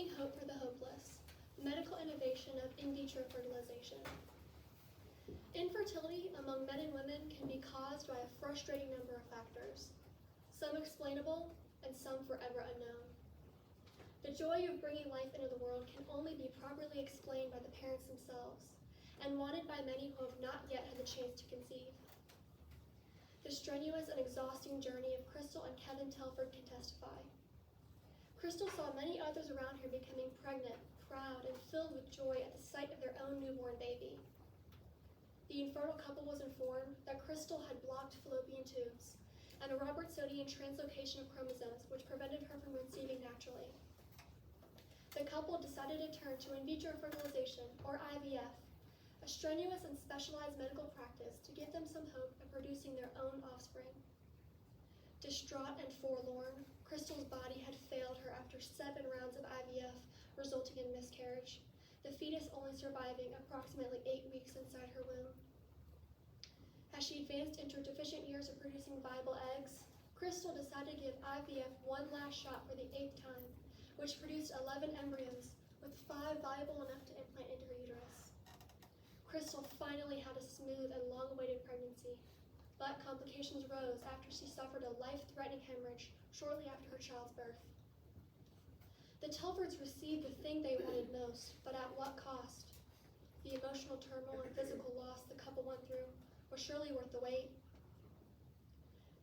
Finding hope for the hopeless, medical innovation of in vitro fertilization. Infertility among men and women can be caused by a frustrating number of factors, some explainable and some forever unknown. The joy of bringing life into the world can only be properly explained by the parents themselves, and wanted by many who have not yet had the chance to conceive. The strenuous and exhausting journey of Crystal and Kevin Telford can testify. Crystal saw many others around her becoming pregnant, proud, and filled with joy at the sight of their own newborn baby. The infertile couple was informed that Crystal had blocked fallopian tubes and a Robertsonian translocation of chromosomes which prevented her from conceiving naturally. The couple decided to turn to in vitro fertilization, or IVF, a strenuous and specialized medical practice to give them some hope of producing their own offspring. Distraught and forlorn, Crystal's body had failed her after 7 rounds of IVF, resulting in miscarriage, the fetus only surviving approximately 8 weeks inside her womb. As she advanced into her deficient years of producing viable eggs, Crystal decided to give IVF one last shot for the 8th time, which produced 11 embryos, with 5 viable enough to implant into her uterus. Crystal finally had a smooth and long-awaited pregnancy, but complications rose after she suffered a life-threatening hemorrhage shortly after her child's birth. The Telfords received the thing they wanted most, but at what cost? The emotional turmoil and physical loss the couple went through was surely worth the wait.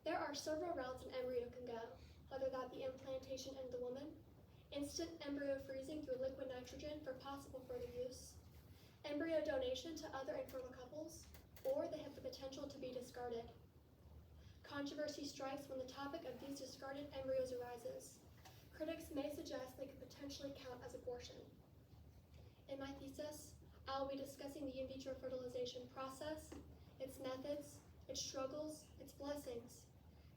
There are several routes an embryo can go, whether that be implantation into the woman, instant embryo freezing through liquid nitrogen for possible further use, embryo donation to other infertile couples, or they have the potential to be discarded. Controversy strikes when the topic of these discarded embryos arises. Critics may suggest they could potentially count as abortion. In my thesis, I will be discussing the in vitro fertilization process, its methods, its struggles, its blessings,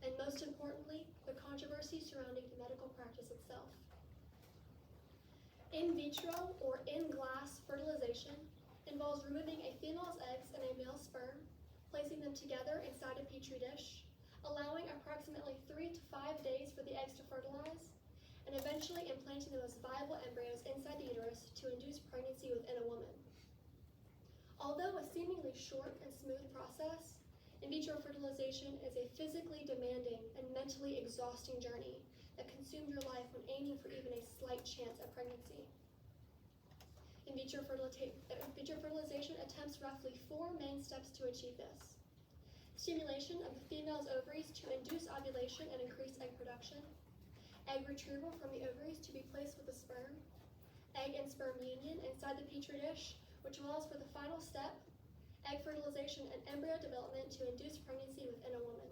and most importantly, the controversy surrounding the medical practice itself. In vitro, or in-glass fertilization, involves removing a female's eggs and a male's sperm, placing them together inside a petri dish, allowing approximately 3 to 5 days for the eggs to fertilize, and eventually implanting the most viable embryos inside the uterus to induce pregnancy within a woman. Although a seemingly short and smooth process, in vitro fertilization is a physically demanding and mentally exhausting journey that consumes your life when aiming for even a slight chance at pregnancy. In vitro fertilization attempts roughly 4 main steps to achieve this. Stimulation of the female's ovaries to induce ovulation and increase egg production, egg retrieval from the ovaries to be placed with the sperm, egg and sperm union inside the petri dish, which allows for the final step, egg fertilization and embryo development to induce pregnancy within a woman.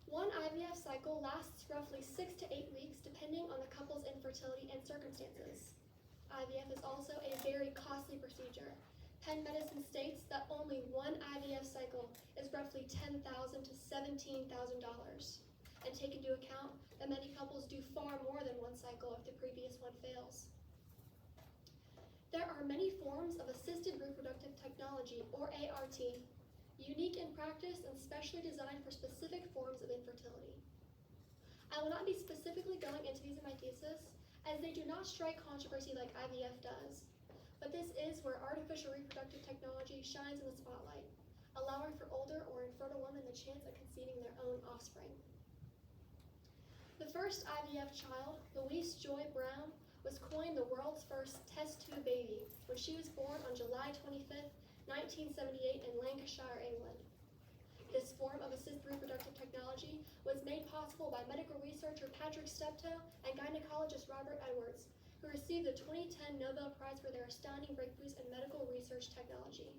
One IVF cycle lasts roughly 6 to 8 weeks depending on the couple's infertility and circumstances. IVF is also a very costly procedure. Penn Medicine states that only one IVF cycle is roughly $10,000 to $17,000. And take into account that many couples do far more than one cycle if the previous one fails. There are many forms of assisted reproductive technology, or ART, unique in practice and specially designed for specific forms of infertility. I will not be specifically going into these in my thesis, as they do not strike controversy like IVF does, but this is where artificial reproductive technology shines in the spotlight, allowing for older or infertile women the chance of conceiving their own offspring. The first IVF child, Louise Joy Brown, was coined the world's first test tube baby when she was born on July 25, 1978 in Lancashire, England. This form of assisted reproductive technology was made possible by medical researcher Patrick Steptoe and gynecologist Robert Edwards, who received the 2010 Nobel Prize for their astounding breakthroughs in medical research technology.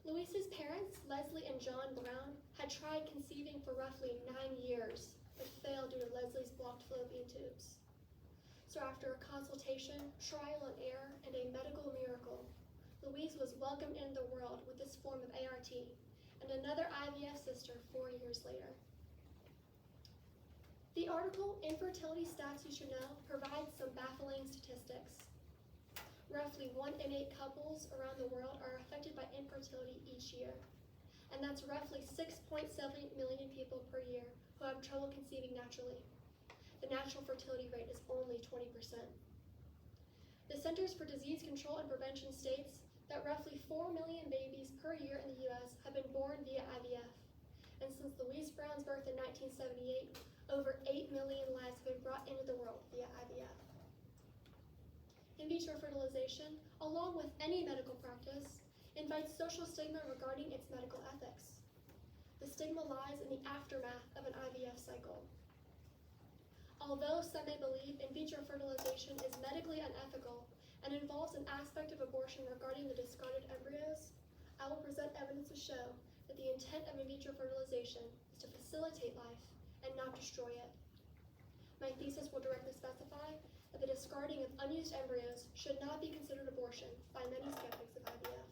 Louise's parents, Leslie and John Brown, had tried conceiving for roughly 9 years, but failed due to Leslie's blocked fallopian tubes. So after a consultation, trial and error, and a medical miracle, Louise was welcomed into the world with this form of ART, and another IVF sister 4 years later. The article, Infertility Stats You Should Know, provides some baffling statistics. Roughly 1 in 8 couples around the world are affected by infertility each year, and that's roughly 6.7 million people per year who have trouble conceiving naturally. the natural fertility rate is only 20%. The Centers for Disease Control and Prevention states that roughly 4 million babies per year in the U.S. have been born via IVF, and since Louise Brown's birth in 1978, over 8 million lives have been brought into the world via IVF. In vitro fertilization, along with any medical practice, invites social stigma regarding its medical ethics. The stigma lies in the aftermath of an IVF cycle. Although some may believe in vitro fertilization is medically unethical and involves an aspect of abortion regarding the discarded embryos, I will present evidence to show that the intent of in vitro fertilization is to facilitate life and not destroy it. My thesis will directly specify that the discarding of unused embryos should not be considered abortion by many skeptics of IVF.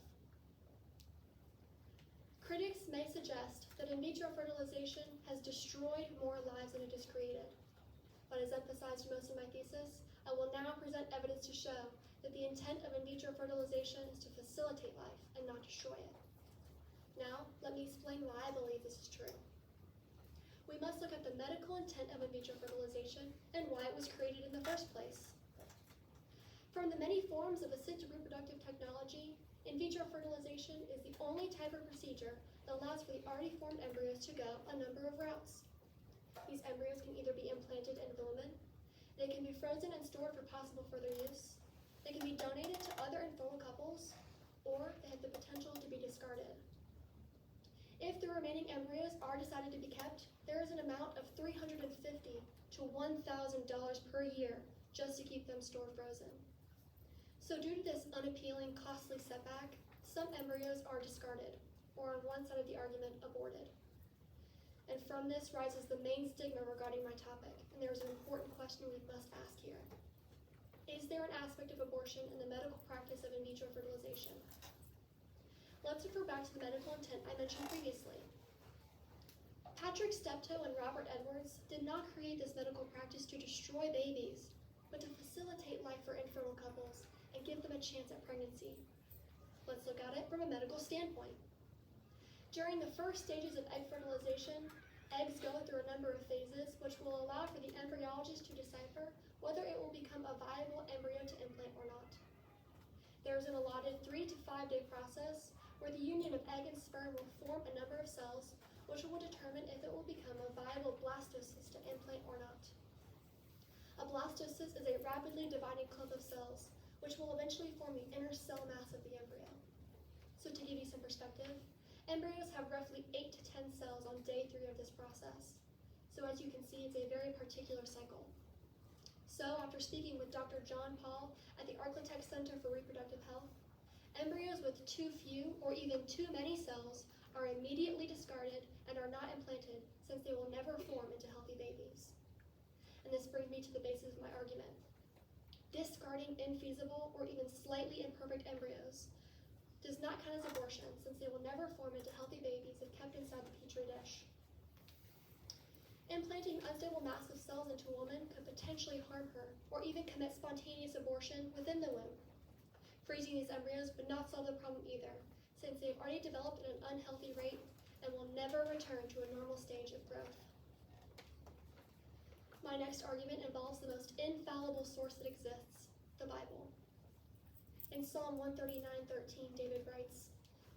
Critics may suggest that in vitro fertilization has destroyed more lives than it has created. But as emphasized most of my thesis, I will now present evidence to show that the intent of in vitro fertilization is to facilitate life and not destroy it. Now, let me explain why I believe this is true. We must look at the medical intent of in vitro fertilization and why it was created in the first place. From the many forms of assisted reproductive technology, in vitro fertilization is the only type of procedure that allows for the already formed embryos to go a number of routes. These embryos can either be implanted into the woman, they can be frozen and stored for possible further use, they can be donated to other infertile couples, or they have the potential to be discarded. If the remaining embryos are decided to be kept, there is an amount of $350 to $1,000 per year just to keep them stored frozen. So due to this unappealing, costly setback, some embryos are discarded, or on one side of the argument, aborted. And from this rises the main stigma regarding my topic, and there is an important question we must ask here. Is there an aspect of abortion in the medical practice of in vitro fertilization? Let's refer back to the medical intent I mentioned previously. Patrick Steptoe and Robert Edwards did not create this medical practice to destroy babies, but to facilitate life for infertile couples and give them a chance at pregnancy. Let's look at it from a medical standpoint. During the first stages of egg fertilization, eggs go through a number of phases which will allow for the embryologist to decipher whether it will become a viable embryo to implant or not. There is an allotted 3 to 5 day process where the union of egg and sperm will form a number of cells which will determine if it will become a viable blastocyst to implant or not. A blastocyst is a rapidly dividing clump of cells which will eventually form the inner cell mass of the embryo. So to give you some perspective, embryos have roughly 8 to 10 cells on day 3 of this process. So as you can see, it's a very particular cycle. So after speaking with Dr. John Paul at the Architect Center for Reproductive Health, embryos with too few or even too many cells are immediately discarded and are not implanted since they will never form into healthy babies. And this brings me to the basis of my argument. Discarding infeasible or even slightly imperfect embryos does not count as abortion since they will never form into healthy babies if kept inside the petri dish. Implanting unstable mass of cells into a woman could potentially harm her or even commit spontaneous abortion within the womb. Freezing these embryos would not solve the problem either, since they have already developed at an unhealthy rate and will never return to a normal stage of growth. My next argument involves the most infallible source that exists, the Bible. In Psalm 139:13, David writes,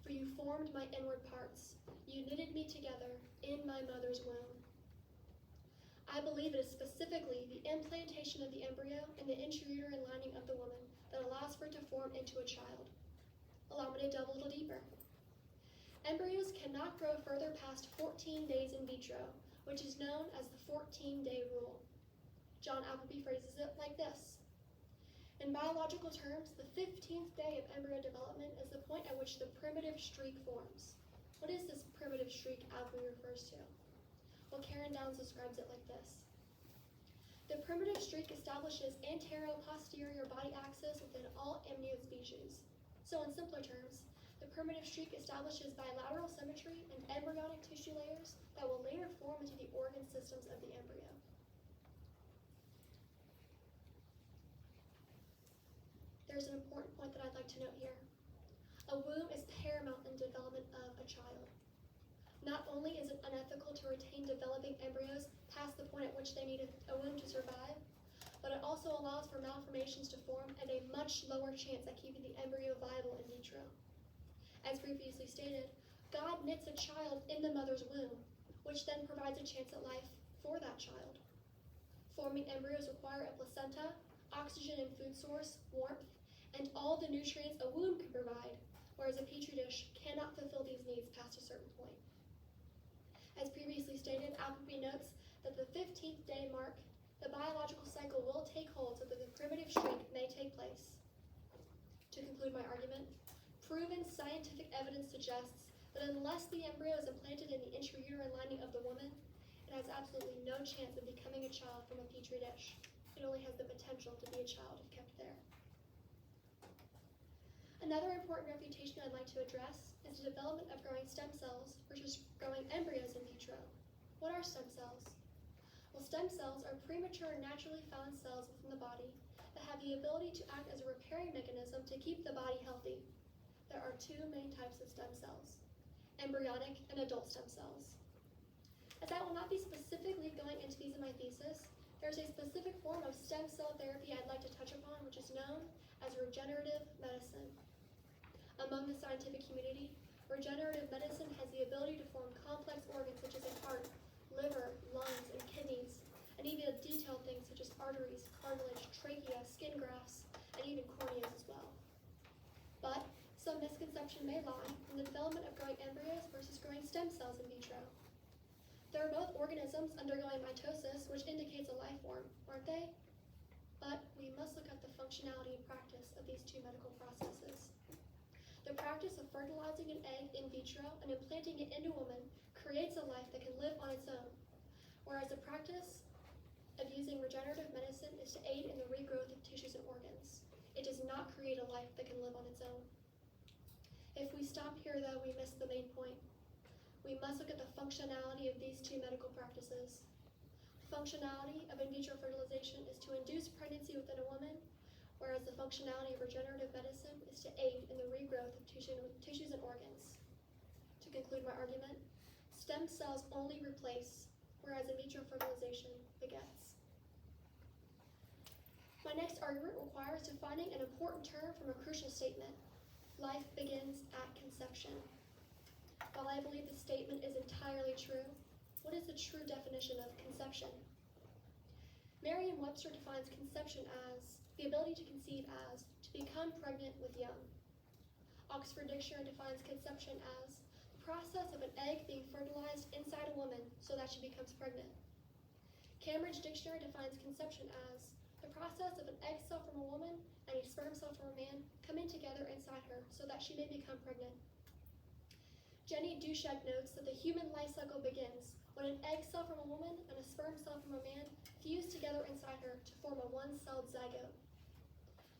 "For you formed my inward parts, you knitted me together in my mother's womb." I believe it is specifically the implantation of the embryo in the intrauterine lining of the woman that allows for it to form into a child. Allow me to delve a little deeper. Embryos cannot grow further past 14 days in vitro, which is known as the 14-day rule. John Appleby phrases it like this. In biological terms, the 15th day of embryo development is the point at which the primitive streak forms. What is this primitive streak Appleby refers to? Well, Karen Downs describes it like this. The primitive streak establishes antero-posterior body axis within all amniote species. So in simpler terms, the primitive streak establishes bilateral symmetry and embryonic tissue layers that will later form into the organ systems of the embryo. There's an important point that I'd like to note here. A womb is paramount in the development of a child. Not only is it unethical to retain developing embryos past the point at which they need a womb to survive, but it also allows for malformations to form and a much lower chance at keeping the embryo viable in vitro. As previously stated, God knits a child in the mother's womb, which then provides a chance at life for that child. Forming embryos require a placenta, oxygen and food source, warmth, and all the nutrients a womb can provide, whereas a petri dish cannot fulfill these needs past a certain point. As previously stated, Appleby notes that the 15th day mark, the biological cycle will take hold so that the primitive shrink may take place. To conclude my argument, proven scientific evidence suggests that unless the embryo is implanted in the intrauterine lining of the woman, it has absolutely no chance of becoming a child from a petri dish. It only has the potential to be a child if kept there. Another important refutation I'd like to address is the development of growing stem cells versus growing embryos in vitro. What are stem cells? Well, stem cells are premature naturally found cells within the body that have the ability to act as a repairing mechanism to keep the body healthy. There are two main types of stem cells, embryonic and adult stem cells. As I will not be specifically going into these in my thesis, there's a specific form of stem cell therapy I'd like to touch upon, which is known as regenerative medicine. Among the scientific community, regenerative medicine has the ability to form complex organs such as a heart, liver, lungs, and kidneys, and even detailed things such as arteries, cartilage, trachea, skin grafts, and even corneas as well. But some misconception may lie in the development of growing embryos versus growing stem cells in vitro. They're both organisms undergoing mitosis, which indicates a life form, aren't they? But we must look at the functionality and practice of these two medical processes. The practice of fertilizing an egg in vitro and implanting it into a woman creates a life that can live on its own, whereas the practice of using regenerative medicine is to aid in the regrowth of tissues and organs. It does not create a life that can live on its own. If we stop here, though, we miss the main point. We must look at the functionality of these two medical practices. Functionality of in vitro fertilization is to induce pregnancy within a woman, whereas the functionality of regenerative medicine is to aid in the regrowth of tissues and organs. To conclude my argument, stem cells only replace, whereas in vitro fertilization begets. My next argument requires defining an important term from a crucial statement. Life begins at conception. While I believe the statement is entirely true, what is the true definition of conception? Merriam-Webster defines conception as the ability to conceive as to become pregnant with young. Oxford Dictionary defines conception as the process of an egg being fertilized inside a woman so that she becomes pregnant. Cambridge Dictionary defines conception as the process of an egg cell from a woman and a sperm cell from a man coming together inside her so that she may become pregnant. Jenny Dushek notes that the human life cycle begins when an egg cell from a woman and a sperm cell from a man fuse together inside her to form a one-celled zygote.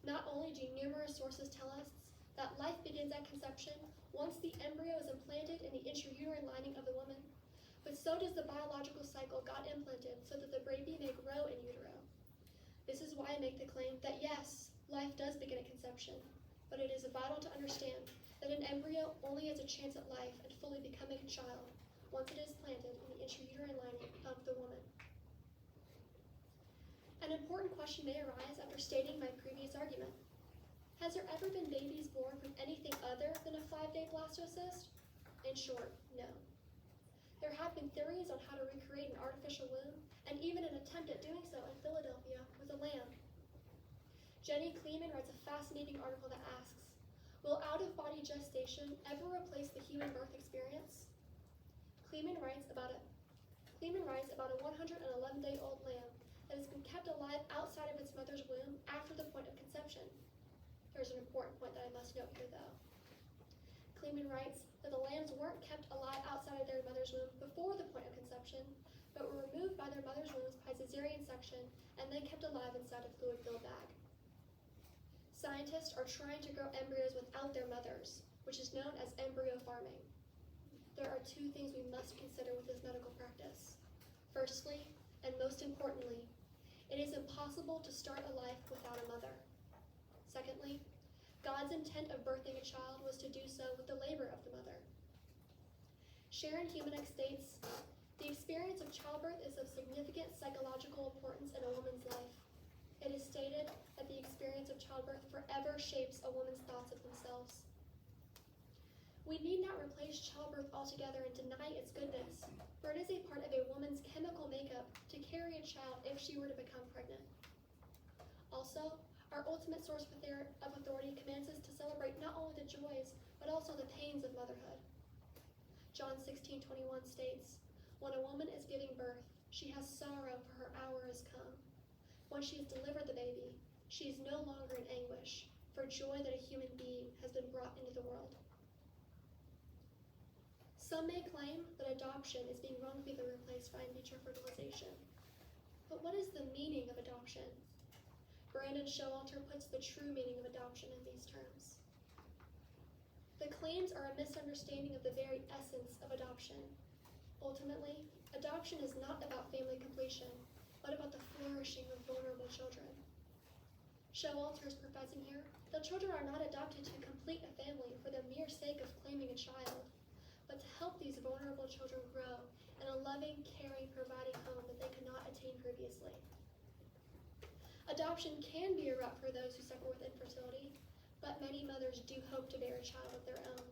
Not only do numerous sources tell us that life begins at conception once the embryo is implanted in the intrauterine lining of the woman, but so does the biological cycle God implanted so that the baby may grow in utero. This is why I make the claim that yes, life does begin at conception, but it is vital to understand that an embryo only has a chance at life and fully becoming a child once it is planted in the intrauterine lining of the woman. An important question may arise after stating my previous argument. Has there ever been babies born from anything other than a 5-day blastocyst? In short, no. There have been theories on how to recreate an artificial womb, and even an attempt at doing so in Philadelphia with a lamb. Jenny Kleeman writes a fascinating article that asks, will out-of-body gestation ever replace the human birth experience? Kleeman writes about a 111-day-old lamb that has been kept alive outside of its mother's womb after the point of conception. There's an important point that I must note here, though. Kleeman writes that the lambs weren't kept alive outside of their mother's womb before the point of conception, but were removed by their mother's wombs by cesarean section and then kept alive inside a fluid-filled bag. Scientists are trying to grow embryos without their mothers, which is known as embryo farming. There are two things we must consider with this medical practice. Firstly, and most importantly, it is impossible to start a life without a mother. Secondly, God's intent of birthing a child was to do so with the labor of the mother. Sharon Humanek states, the experience of childbirth is of significant psychological importance in a woman's life. It is stated that the experience of childbirth forever shapes a woman's thoughts of themselves. We need not replace childbirth altogether and deny its goodness, for it is a part of a woman's chemical makeup to carry a child if she were to become pregnant. Also, our ultimate source of authority commands us to celebrate not only the joys, but also the pains of motherhood. John 16:21 states, "When a woman is giving birth, she has sorrow, for her hour is come. When she has delivered the baby, she is no longer in anguish, for joy that a human being has been brought into the world." Some may claim that adoption is being wrongfully replaced by in vitro fertilization. But what is the meaning of adoption? Brandon Showalter puts the true meaning of adoption in these terms. The claims are a misunderstanding of the very essence of adoption. Ultimately, adoption is not about family completion, but about the flourishing of vulnerable children. Showalter is professing here that children are not adopted to complete a family for the mere sake of claiming a child, but to help these vulnerable children grow in a loving, caring, providing home that they could not attain previously. Adoption can be a route for those who suffer with infertility, but many mothers do hope to bear a child of their own.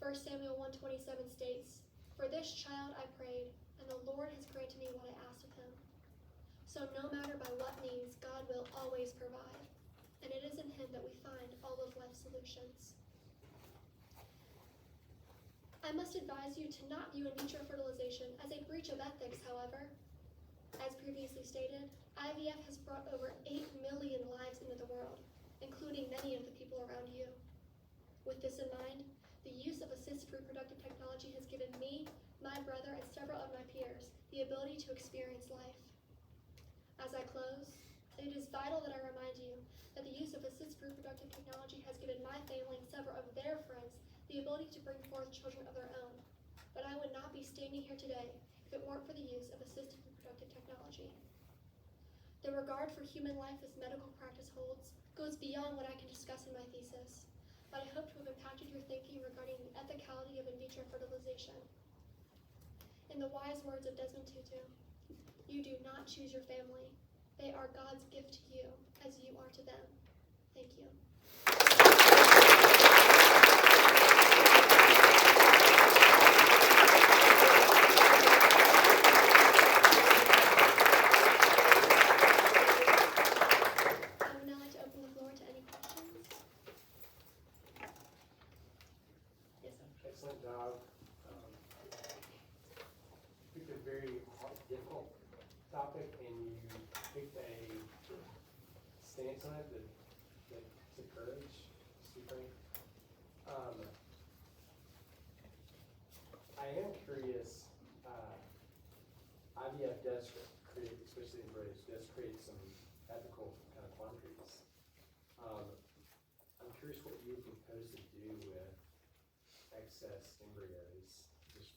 1 Samuel 1:27 states, "For this child I prayed, and the Lord has granted me what I asked of him." So no matter by what means, God will always provide, and it is in him that we find all of life's solutions. I must advise you to not view in vitro fertilization as a breach of ethics, however. As previously stated, IVF has brought over 8 million lives into the world, including many of the people around you. With this in mind, the use of assisted reproductive technology has given me, my brother, and several of my peers the ability to experience life. As I close, it is vital that I remind you that the use of assisted reproductive technology has given my family and several of their friends the ability to bring forth children of their own. But I would not be standing here today if it weren't for the use of assisted reproductive technology. The regard for human life as medical practice holds goes beyond what I can discuss in my thesis, but I hope to have impacted your thinking regarding the ethicality of in vitro fertilization. In the wise words of Desmond Tutu, "You do not choose your family. They are God's gift to you, as you are to them." Thank you. Excellent job. You picked a very difficult topic, and you picked a stance on it that took courage, to be frank. I am curious. IVF does create, especially in embryos, does create some ethical kind of quandaries. I'm curious what you propose to do with excess embryos, just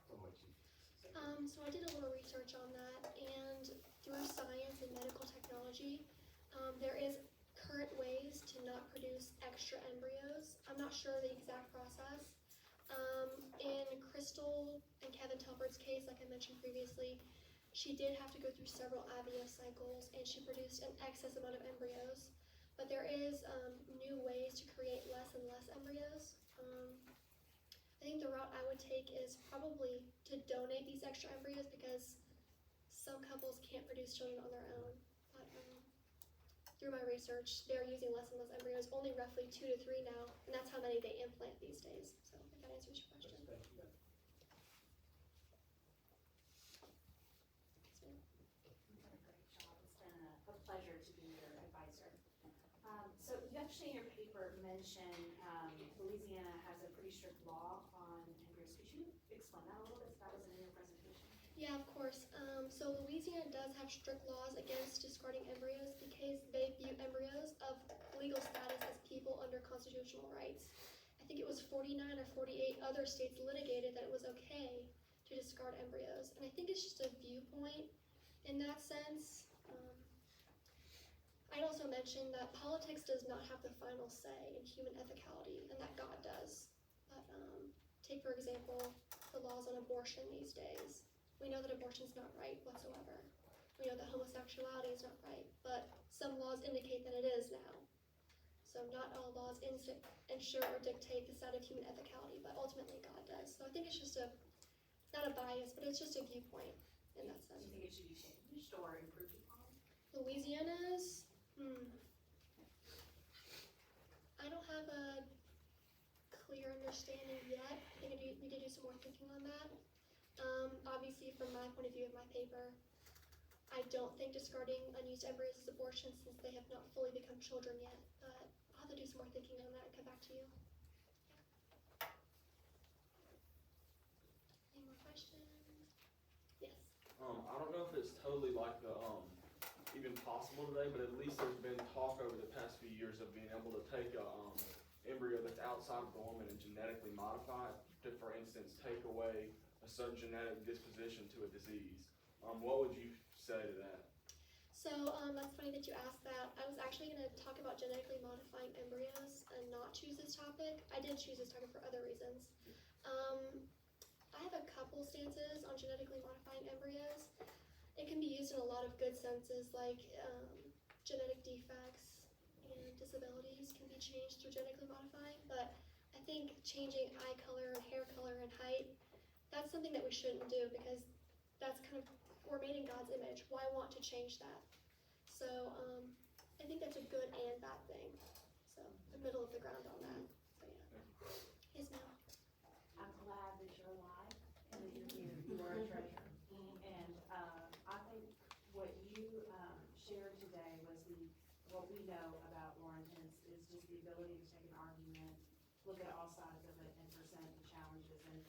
from what you say. So I did a little research on that, and through science and medical technology, there is current ways to not produce extra embryos. I'm not sure the exact process. In Crystal and Kevin Telford's case, like I mentioned previously, she did have to go through several IVF cycles, and she produced an excess amount of embryos. But there is new ways to create less and less embryos. I think the route I would take is probably to donate these extra embryos, because some couples can't produce children on their own. But through my research, they're using less and less embryos, only roughly 2 to 3 now, and that's how many they implant these days. So if that answers your question. Thank you. You've done a great job. It's been a pleasure to be your advisor. So you actually in your paper mentioned Louisiana has a pretty strict law on embryos. Could you explain that a little bit? That wasn't in your presentation. Yeah, of course. So Louisiana does have strict laws against discarding embryos because they view embryos of legal status as people under constitutional rights. I think it was 49 or 48 other states litigated that it was okay to discard embryos. And I think it's just a viewpoint in that sense. I'd also mention that politics does not have the final say in human ethicality, and that God does. But take, for example, the laws on abortion these days. We know that abortion's not right whatsoever. We know that homosexuality is not right, but some laws indicate that it is now. So not all laws ensure or dictate the set of human ethicality, but ultimately God does. So I think it's just not a bias, but it's just a viewpoint in that Do sense. you think it should be changed or improved upon? Louisiana's, I don't have a clear understanding yet. I think I need to do some more thinking on that. Obviously, from my point of view of my paper, I don't think discarding unused embryos is abortion since they have not fully become children yet. But I'll have to do some more thinking on that and come back to you. Any more questions? Yes. I don't know if it's totally like the even possible today, but at least there's been talk over the past few years of being able to take a embryo that's outside of the woman and genetically modify it to, for instance, take away a certain genetic disposition to a disease. What would you say to that? So that's funny that you asked that. I was actually going to talk about genetically modifying embryos and not choose this topic. I did choose this topic for other reasons. I have a couple stances on genetically modifying embryos. It can be used in a lot of good senses, like genetic defects and disabilities can be changed through genetically modifying, but I think changing eye color and hair color and height, that's something that we shouldn't do because that's kind of, we're made in God's image. Why want to change that? So I think that's a good and bad thing. So the middle of the ground on that. So yeah. Yes, ma'am. I'm glad that you're alive and that you're here. You are a treasure. And I think what you shared today was what we know about Lauren Hintz is just the ability to take an argument, look at all sides of it, and present the challenges. And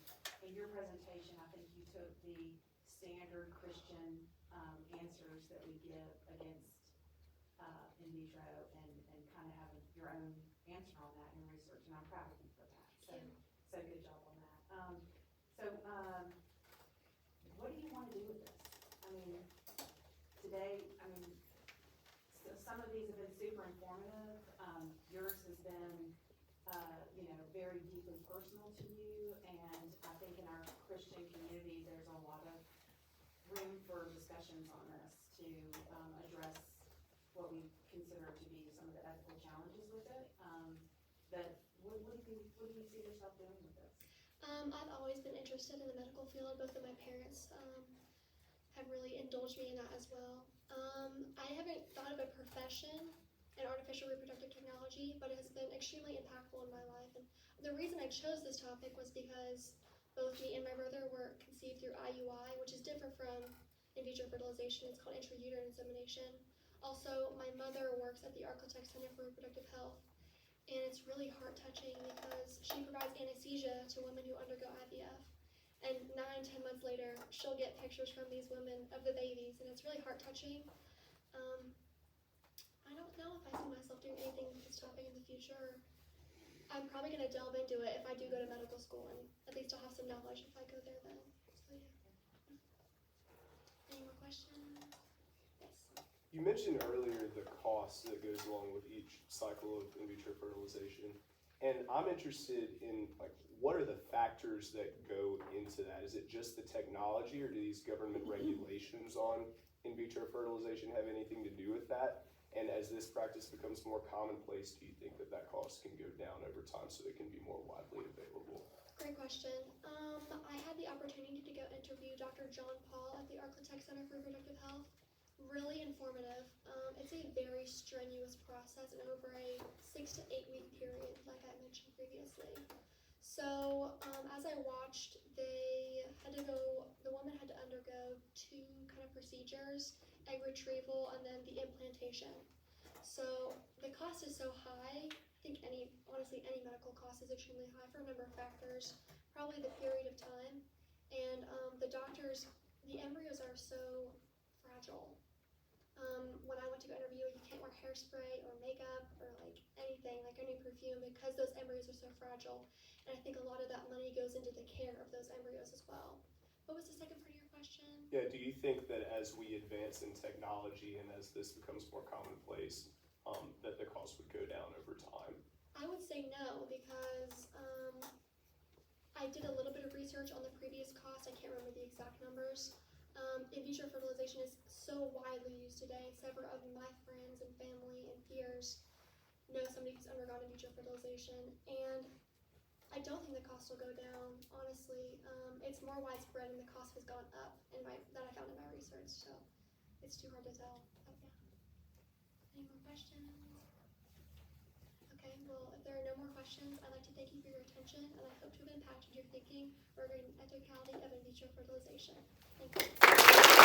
in your presentation, I think you took the standard Christian answers that we give against in vitro and kind of have your own answer on that in research, and I'm proud of you for that. So good job on that. What do you want to do with this? I mean, today, so some of these have been super informative. Yours has been, very deeply personal to you, and I think in our Christian community, there's a lot of room for discussions on this to address what we consider to be some of the ethical challenges with it. But what do you see yourself doing with this? I've always been interested in the medical field. Both of my parents have really indulged me in that as well. I haven't thought of a profession in artificial reproductive technology, but it has been extremely impactful in my life. And the reason I chose this topic was because both me and my brother were conceived through IUI, which is different from in vitro fertilization. It's called intrauterine insemination. Also, my mother works at the Architect Center for Reproductive Health, and it's really heart-touching because she provides anesthesia to women who undergo IVF. And 9-10 months later, she'll get pictures from these women of the babies, and it's really heart-touching. I don't know if I see myself doing anything with this topic in the future. I'm probably going to delve into it if I do go to medical school, and at least I'll have some knowledge if I go there then. So yeah. Any more questions? Yes. You mentioned earlier the cost that goes along with each cycle of in vitro fertilization, and I'm interested in what are the factors that go into that? Is it just the technology, or do these government regulations on in vitro fertilization have anything to do with that? And as this practice becomes more commonplace, do you think that cost can go down over time so it can be more widely available? Great question. I had the opportunity to go interview Dr. John Paul at the Architect Center for Reproductive Health. Really informative. It's a very strenuous process and over a 6 to 8 week period, like I mentioned previously. So as I watched, the woman had to undergo 2 kind of procedures, egg retrieval and then the implantation. So the cost is so high. I think honestly any medical cost is extremely high for a number of factors, probably the period of time, and the embryos are so fragile. When I went to go interview, you can't wear hairspray or makeup or anything, any perfume, because those embryos are so fragile. And I think a lot of that money goes into the care of those embryos as well. What was the second part of your question? Yeah, do you think that as we advance in technology and as this becomes more commonplace, that the cost would go down over time? I would say no, because I did a little bit of research research on the previous cost. I can't remember the exact numbers. In vitro fertilization is so widely used today. Several of my friends and family and peers know somebody who's undergone in vitro fertilization, and I don't think the cost will go down, honestly. It's more widespread and the cost has gone up that I found in my research, so it's too hard to tell. But yeah. Any more questions? Okay, well, if there are no more questions, I'd like to thank you for your attention, and I hope to have impacted your thinking regarding ethicality of in vitro fertilization. Thank you.